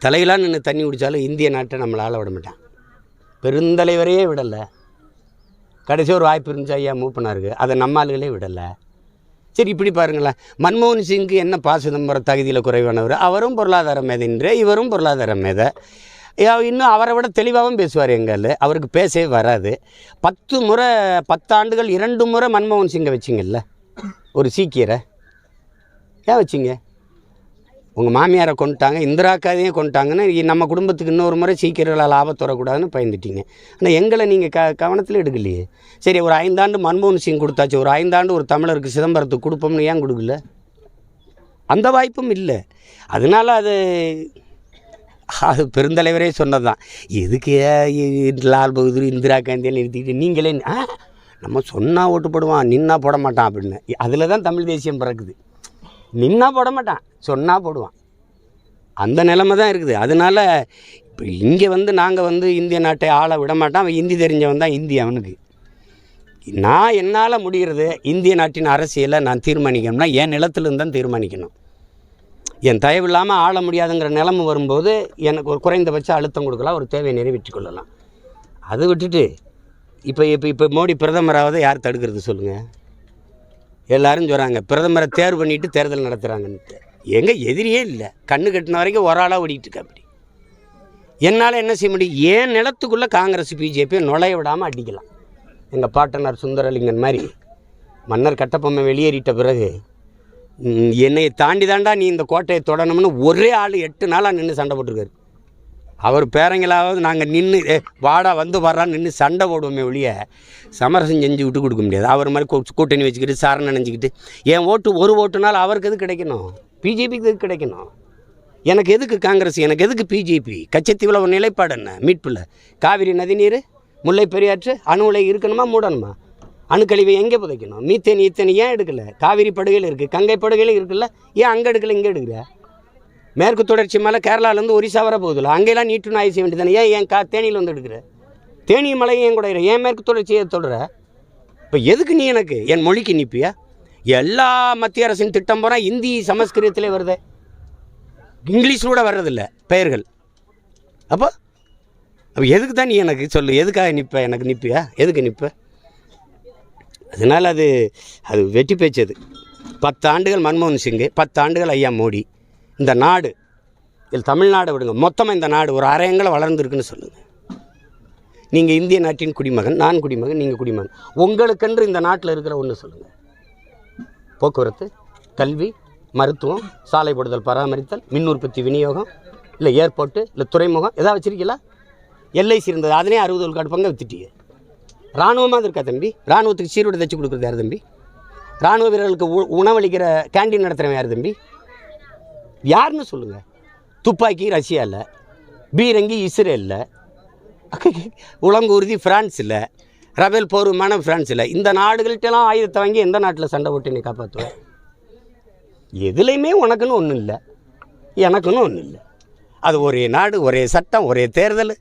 தலையிலாம் நின்று தண்ணி குடித்தாலும் இந்திய நாட்டை நம்மளால் விட மாட்டான். பெருந்தலைவரையே விடலை. கடைசி ஒரு வாய்ப்பு இருந்துச்சு ஐயா மூப்பனாருக்கு, அதை நம்ம ஆளுகளே விடலை. சரி, இப்படி பாருங்களேன், மன்மோகன் சிங்க்கு என்ன சிதம்பரம் தகுதியில் குறைவானவர், அவரும் பொருளாதார மேதைன்ற, இவரும் பொருளாதார மேதை. இன்னும் அவரை விட தெளிவாகவும் பேசுவார். எங்கள் அவருக்கு பேசவே வராது. 10 ஆண்டுகள் 2 முறை மன்மோகன் சிங்கை வச்சிங்கல்ல, ஒரு சீக்கியரை ஏன் வச்சிங்க? உங்கள் மாமியாரை கொண்டுட்டாங்க, இந்திரா காந்தியை கொண்டுட்டாங்கன்னு நம்ம குடும்பத்துக்கு இன்னொரு முறை சீக்கியர்களால் ஆபத்து வரக்கூடாதுன்னு பயந்துட்டீங்க. ஆனால் எங்களை நீங்கள் கவனத்தில் எடுக்கலையே. சரி, ஒரு 5 ஆண்டு மன்மோகன் சிங் கொடுத்தாச்சு, ஒரு 5 ஆண்டு ஒரு தமிழருக்கு சிதம்பரத்துக்கு கொடுப்போம்னு ஏன் கொடுக்கல? அந்த வாய்ப்பும் இல்லை. அதனால் அது பெருந்தலைவரே சொன்னது தான். எதுக்கு லால் பகதூர் இந்திரா காந்தியை நிறுத்திக்கிட்டு நீங்களே நம்ம சொன்னால் ஓட்டு போடுவான், நின்னா போட மாட்டான் அப்படின்னு. அதில் தான் தமிழ் தேசியம் பிறக்குது. நின்னா போட மாட்டான், சொன்னால் போடுவான். அந்த நிலைமை தான் இருக்குது. அதனால் இப்போ இங்கே நாங்கள் இந்திய நாட்டை ஆள விட மாட்டான். அவன் ஹிந்தி தெரிஞ்சவன் தான் ஹிந்தி அவனுக்கு. நான் என்னால் முடிகிறது இந்திய நாட்டின் அரசியலை நான் தீர்மானிக்கணும்னா என் நிலத்திலிருந்து தான் தீர்மானிக்கணும். என் தயவு இல்லாமல் ஆள முடியாதுங்கிற நிலைமை வரும்போது எனக்கு ஒரு குறைந்தபட்ச அழுத்தம் கொடுக்கலாம், ஒரு தேவையை நிறைவேற்றி கொள்ளலாம். அதை விட்டுட்டு இப்போ மோடி பிரதமராவது யார் தடுக்கிறது சொல்லுங்கள்? எல்லோரும் சொல்கிறாங்க பிரதமரை தேர்வு பண்ணிவிட்டு தேர்தல் நடத்துகிறாங்கன்ட்டு. எங்கள் எதிரியே இல்லை, கண்ணு கட்டின வரைக்கும் ஒரு ஆளாக ஓடிட்டுருக்கா. அப்படி என்னால் என்ன செய்ய முடியும்? ஏன் நிலத்துக்குள்ளே காங்கிரஸ் பிஜேபியை நுழைய விடாமல் அடிக்கலாம். எங்கள் பாட்டனார் சுந்தரலிங்கன் மாதிரி மன்னர் கட்டபொம்மை வெளியேறிட்ட பிறகு என்னை தாண்டி தாண்டா நீ இந்த கோட்டையை தொடணும்னு ஒரே ஆள் 8 நாளாக நின்று சண்டை போட்டிருக்காரு. அவர் பேரங்களாவது நாங்கள் நின்று வாடா வர்றான்னு நின்று சண்டை போடுவோமே ஒழிய சமரசம் செஞ்சு விட்டு கொடுக்க முடியாது. அவர் மாதிரி கூட்டணி வச்சுக்கிட்டு சாரணை நினச்சிக்கிட்டு என் ஓட்டு ஒரு ஓட்டுனாலும் அவருக்கு எது கிடைக்கணும்? பிஜேபிக்கு எது கிடைக்கணும்? எனக்கு எதுக்கு காங்கிரஸ்? எனக்கு எதுக்கு பிஜேபி? கச்சத்தீவில் ஒரு நிலைப்பாடு என்ன? மீட்பில் காவிரி நதிநீர், முல்லை பெரியாற்று, அணு உலை இருக்கணுமா மூடணுமா? அணுக்கழிவை எங்கே புதைக்கணும்? மீத்தேன் ஈத்தேன் ஏன் எடுக்கலை? காவிரி படுகையில் இருக்குது, கங்கை படுகையில் இருக்குல்ல, ஏன் அங்கே எடுக்கலை இங்கே எடுக்கிற? மேற்கு தொடர்ச்சி மலை கேரளாவிலேருந்து ஒரிசா வர போகுதுல்ல, அங்கெல்லாம் நீட்டு ஆய்வு செய்ய வேண்டியதானே? ஏன் தேனியில் எடுக்கிற? தேனி மலையை ஏன் குடையிற? ஏன் மேற்கு தொடர்ச்சியை சொல்கிற? இப்போ எதுக்கு நீ எனக்கு என் மொழிக்கு நிற்பியா? எல்லா மத்திய அரசின் திட்டம் போனால் இந்தி சமஸ்கிருதத்திலே வருது, இங்கிலீஷ் கூட வர்றதில்லை பெயர்கள். அப்போ எதுக்கு தான் நீ எனக்கு சொல்லு, எதுக்காக நிற்ப? எனக்கு நிற்பியா? எதுக்கு நிற்ப? அதனால் அது வெட்டி பேச்சது. 10 ஆண்டுகள் மன்மோகன் சிங்கு, 10 ஆண்டுகள் ஐயா மோடி. இந்த நாடு, இதில் தமிழ்நாடு விடுங்க, மொத்தமாக இந்த நாடு ஒரு அரையங்களை வளர்ந்துருக்குன்னு சொல்லுங்கள். நீங்கள் இந்திய நாட்டின் குடிமகன், நான் குடிமகன், நீங்கள் குடிமகன். உங்களுக்கென்று இந்த நாட்டில் இருக்கிற ஒன்று சொல்லுங்கள். போக்குவரத்து, கல்வி, மருத்துவம், சாலை போடுதல், பராமரித்தல், மின் உற்பத்தி, விநியோகம், இல்லை ஏர்போர்ட்டு, இல்லை துறைமுகம் எதாவது வச்சுருக்கீங்களா? எல்ஐசி இருந்தது, அதனே 60 விழுக்காடு பங்கு வித்துட்டீங்க. இராணுவமாக இருக்கா தம்பி? இராணுவத்துக்கு சீருடை தைச்சி கொடுக்குறது யார் தம்பி? இராணுவ வீரர்களுக்கு உணவளிக்கிற கேண்டீன் நடத்துகிறவன் யார் தம்பி? யாருன்னு சொல்லுங்கள். துப்பாக்கி ரஷ்யாவில், பீரங்கி இஸ்ரேலில், உலங்கூர்தி ஃப்ரான்ஸில், ரபேல் போர் விமானம் ஃப்ரான்ஸில். இந்த நாடுகள்கிட்டலாம் ஆயுதத்தை வாங்கி எந்த நாட்டில் சண்டை போட்டு நீ காப்பாற்றுவேன்? எதுலேயுமே உனக்குன்னு ஒன்றும் இல்லை, எனக்குன்னு ஒன்றும் இல்லை. அது ஒரே நாடு, ஒரே சட்டம், ஒரே தேர்தல்.